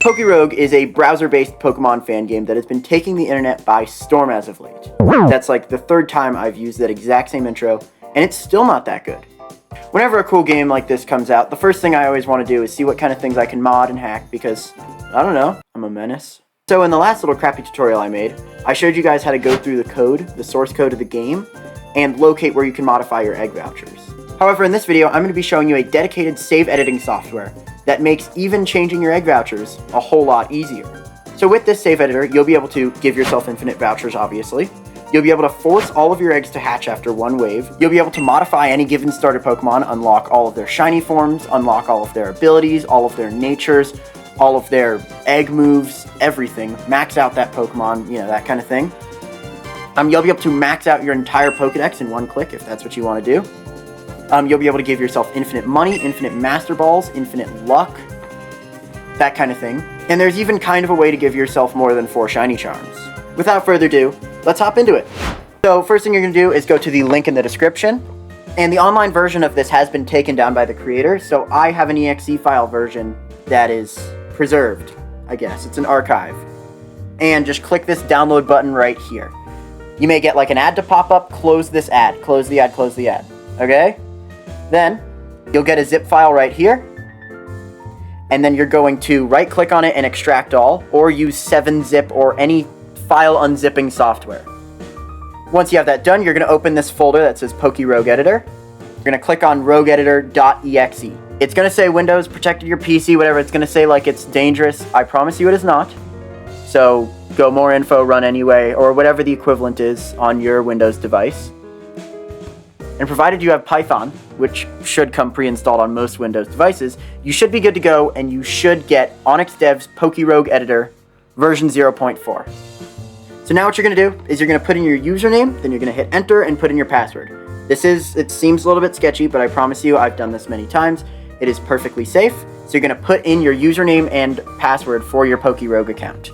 POKEROGUE is a browser-based Pokemon fan game that has been taking the internet by storm as of late. That's like the third time I've used that exact same intro, and it's still not that good. Whenever a cool game like this comes out, the first thing I always want to do is see what kind of things I can mod and hack because, I don't know, I'm a menace. So in the last little crappy tutorial I made, I showed you guys how to go through the code, the source code of the game, and locate where you can modify your egg vouchers. However, in this video, I'm going to be showing you a dedicated save editing software that makes even changing your egg vouchers a whole lot easier. So with this save editor, you'll be able to give yourself infinite vouchers, obviously. You'll be able to force all of your eggs to hatch after one wave. You'll be able to modify any given starter Pokemon, unlock all of their shiny forms, unlock all of their abilities, all of their natures, all of their egg moves, everything. Max out that Pokemon, you know, that kind of thing. You'll be able to max out your entire Pokedex in one click if that's what you want to do. You'll be able to give yourself infinite money, infinite Master Balls, infinite luck, that kind of thing. And there's even kind of a way to give yourself more than 4 shiny charms. Without further ado, let's hop into it. So first thing you're going to do is go to the link in the description. And the online version of this has been taken down by the creator, so I have an exe file version that is preserved, I guess. It's an archive. And just click this download button right here. You may get like an ad to pop up, close this ad, close the ad, close the ad, okay? Then, you'll get a zip file right here, and then you're going to right-click on it and extract all, or use 7-zip or any file unzipping software. Once you have that done, you're going to open this folder that says POKEROGUE Editor. You're going to click on rogueeditor.exe. It's going to say Windows, protected your PC, whatever. It's going to say like it's dangerous. I promise you it is not. So, go more info, run anyway, or whatever the equivalent is on your Windows device. And provided you have Python, which should come pre-installed on most Windows devices, you should be good to go, and you should get Onyx Dev's POKEROGUE Editor version 0.4. So now what you're going to do is you're going to put in your username, then you're going to hit enter and put in your password. It seems a little bit sketchy, but I promise you I've done this many times. It is perfectly safe. So you're going to put in your username and password for your POKEROGUE account.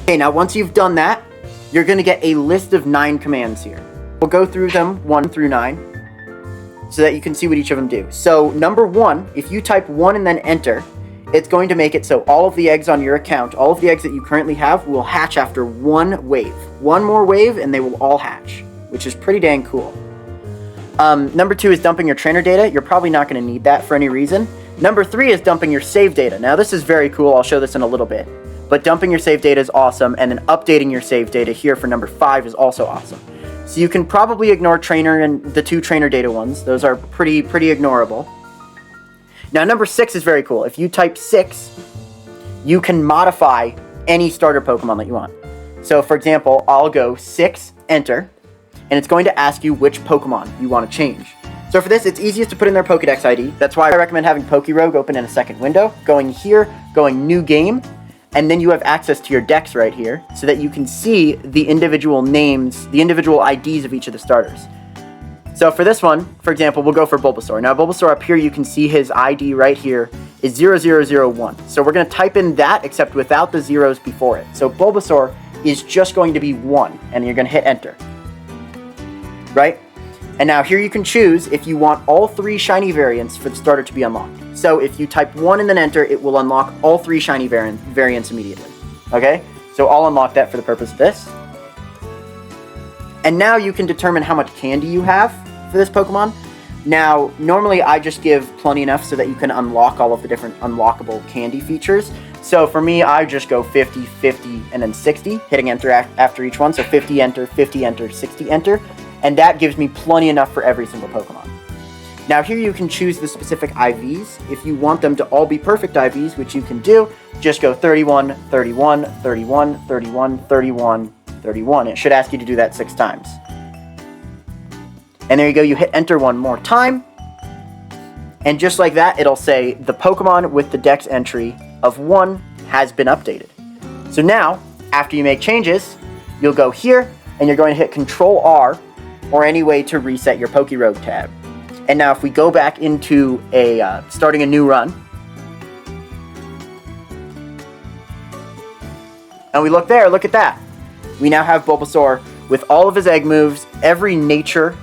Okay, now once you've done that, you're going to get a list of 9 commands here. We'll go through them 1 through 9 so that you can see what each of them do. So number 1, if you type 1 and then enter, it's going to make it so all of the eggs on your account, all of the eggs that you currently have, will hatch after one wave. One more wave and they will all hatch, which is pretty dang cool. Number 2 is dumping your trainer data. You're probably not going to need that for any reason. Number 3 is dumping your save data. Now this is very cool. I'll show this in a little bit. But dumping your save data is awesome, and then updating your save data here for number 5 is also awesome. So you can probably ignore trainer and the 2 trainer data ones. Those are pretty ignorable. Now number 6 is very cool. If you type 6, you can modify any starter Pokemon that you want. So for example, I'll go 6, enter, and it's going to ask you which Pokemon you want to change. So for this, it's easiest to put in their Pokedex ID. That's why I recommend having POKEROGUE open in a second window, going here, going new game, and then you have access to your decks right here so that you can see the individual names, the individual IDs of each of the starters. So for this one, for example, we'll go for Bulbasaur. Now Bulbasaur up here, you can see his ID right here is 0001. So we're going to type in that except without the zeros before it. So Bulbasaur is just going to be 1, and you're going to hit enter. Right? And now here you can choose if you want all 3 shiny variants for the starter to be unlocked. So if you type 1 and then enter, it will unlock all 3 shiny variants immediately. Okay? So I'll unlock that for the purpose of this. And now you can determine how much candy you have for this Pokemon. Now, normally I just give plenty enough so that you can unlock all of the different unlockable candy features. So for me, I just go 50, 50, and then 60, hitting enter after each one. So 50 enter, 50 enter, 60 enter. And that gives me plenty enough for every single Pokemon. Now here you can choose the specific IVs. If you want them to all be perfect IVs, which you can do, just go 31, 31, 31, 31, 31, 31. It should ask you to do that 6 times. And there you go, you hit enter one more time. And just like that, it'll say the Pokemon with the Dex entry of 1 has been updated. So now, after you make changes, you'll go here, and you're going to hit Control-R, or any way to reset your POKEROGUE tab. And now if we go back into starting a new run, and we look there, look at that. We now have Bulbasaur with all of his egg moves, every nature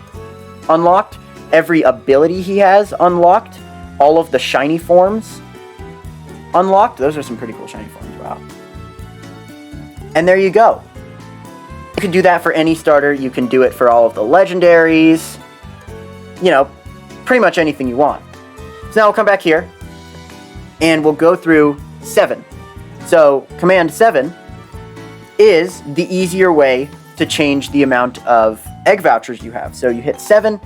unlocked, every ability he has unlocked, all of the shiny forms, unlocked. Those are some pretty cool shiny forms. Wow. And there you go. You can do that for any starter. You can do it for all of the legendaries. You know, pretty much anything you want. So now we'll come back here, and we'll go through 7. So command 7 is the easier way to change the amount of egg vouchers you have. So you hit 7,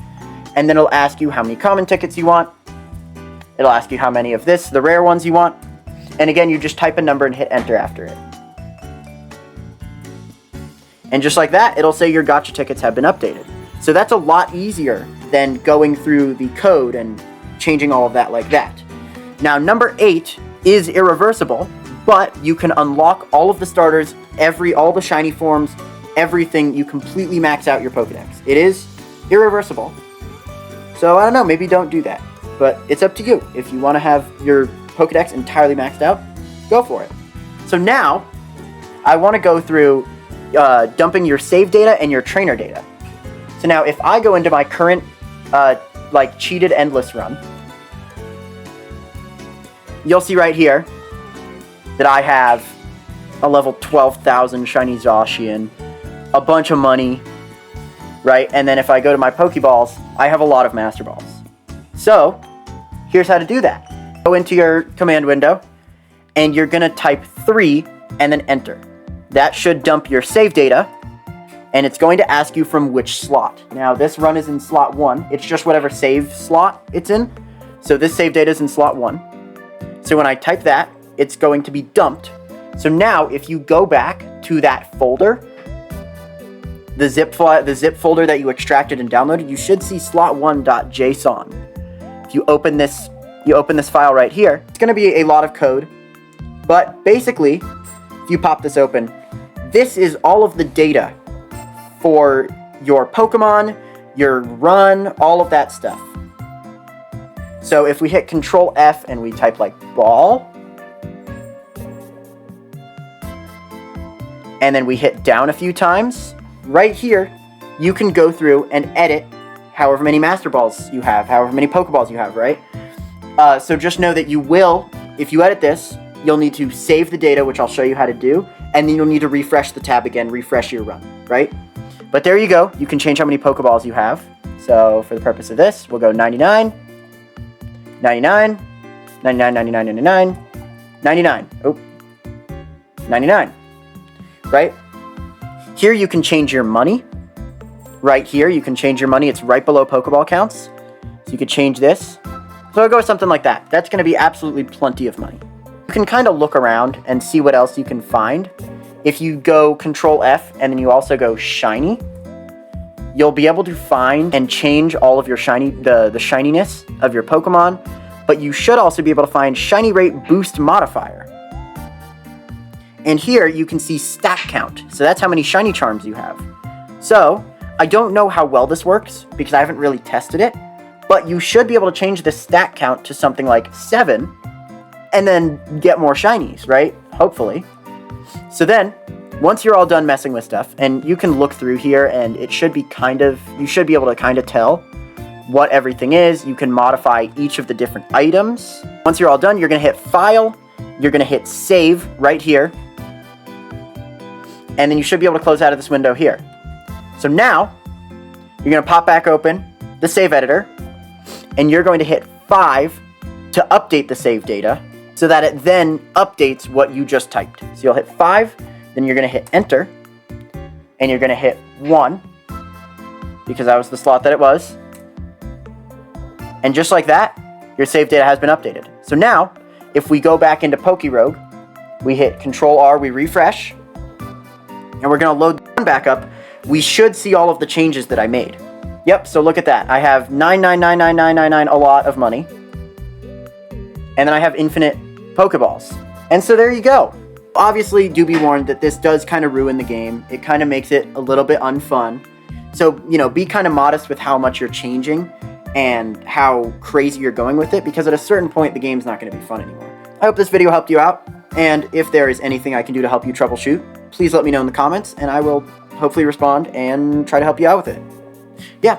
and then it'll ask you how many common tickets you want. It'll ask you how many of this, the rare ones you want. And again, you just type a number and hit enter after it. And just like that, it'll say your gacha tickets have been updated. So that's a lot easier than going through the code and changing all of that like that. Now, number 8 is irreversible, but you can unlock all of the starters, all the shiny forms, everything. You completely max out your Pokedex. It is irreversible. So I don't know, maybe don't do that. But it's up to you. If you want to have your Pokedex entirely maxed out, go for it. So now, I want to go through dumping your save data and your trainer data. So now, if I go into my current, cheated endless run, you'll see right here that I have a level 12,000 shiny Zacian, a bunch of money, right? And then if I go to my Pokeballs, I have a lot of Master Balls. So, here's how to do that. Go into your command window, and you're going to type 3 and then enter. That should dump your save data, and it's going to ask you from which slot. Now, this run is in slot 1. It's just whatever save slot it's in. So this save data is in slot 1. So when I type that, it's going to be dumped. So now, if you go back to that folder, the zip folder that you extracted and downloaded, you should see slot1.json. If you open this file right here, it's going to be a lot of code. But basically, if you pop this open, this is all of the data for your Pokemon, your run, all of that stuff. So if we hit Control F and we type like ball, and then we hit down a few times, right here, you can go through and edit however many Master Balls you have, however many Pokeballs you have, right? So just know that you will, if you edit this, you'll need to save the data, which I'll show you how to do, and then you'll need to refresh the tab again, refresh your run, right? But there you go. You can change how many Pokeballs you have. So for the purpose of this, we'll go 99, 99, 99, 99, 99, 99. Oh, 99, right? Here you can change your money. Right here, you can change your money. It's right below Pokeball counts. So you could change this. So I'll go with something like that. That's going to be absolutely plenty of money. You can kind of look around and see what else you can find. If you go Control F and then you also go shiny, you'll be able to find and change all of your the shininess of your Pokemon, but you should also be able to find shiny rate boost modifier. And here you can see stat count. So that's how many shiny charms you have. So I don't know how well this works because I haven't really tested it, but you should be able to change the stat count to something like 7 and then get more shinies, right? Hopefully. So then, once you're all done messing with stuff, and you can look through here and it should be you should be able to kind of tell what everything is. You can modify each of the different items. Once you're all done, you're going to hit File, you're going to hit Save right here, and then you should be able to close out of this window here. So now, you're going to pop back open the save editor, and you're going to hit 5 to update the save data so that it then updates what you just typed. So you'll hit 5, then you're going to hit enter, and you're going to hit 1 because that was the slot that it was. And just like that, your save data has been updated. So now, if we go back into POKEROGUE, we hit Control R, we refresh, and we're going to load the run back up. We should see all of the changes that I made. Yep, so look at that. I have 9999999, a lot of money. And then I have infinite Pokeballs. And so there you go. Obviously, do be warned that this does kind of ruin the game. It kind of makes it a little bit unfun. So, you know, be kind of modest with how much you're changing and how crazy you're going with it, because at a certain point, the game's not going to be fun anymore. I hope this video helped you out, and if there is anything I can do to help you troubleshoot, please let me know in the comments, and I will hopefully respond and try to help you out with it. Yeah,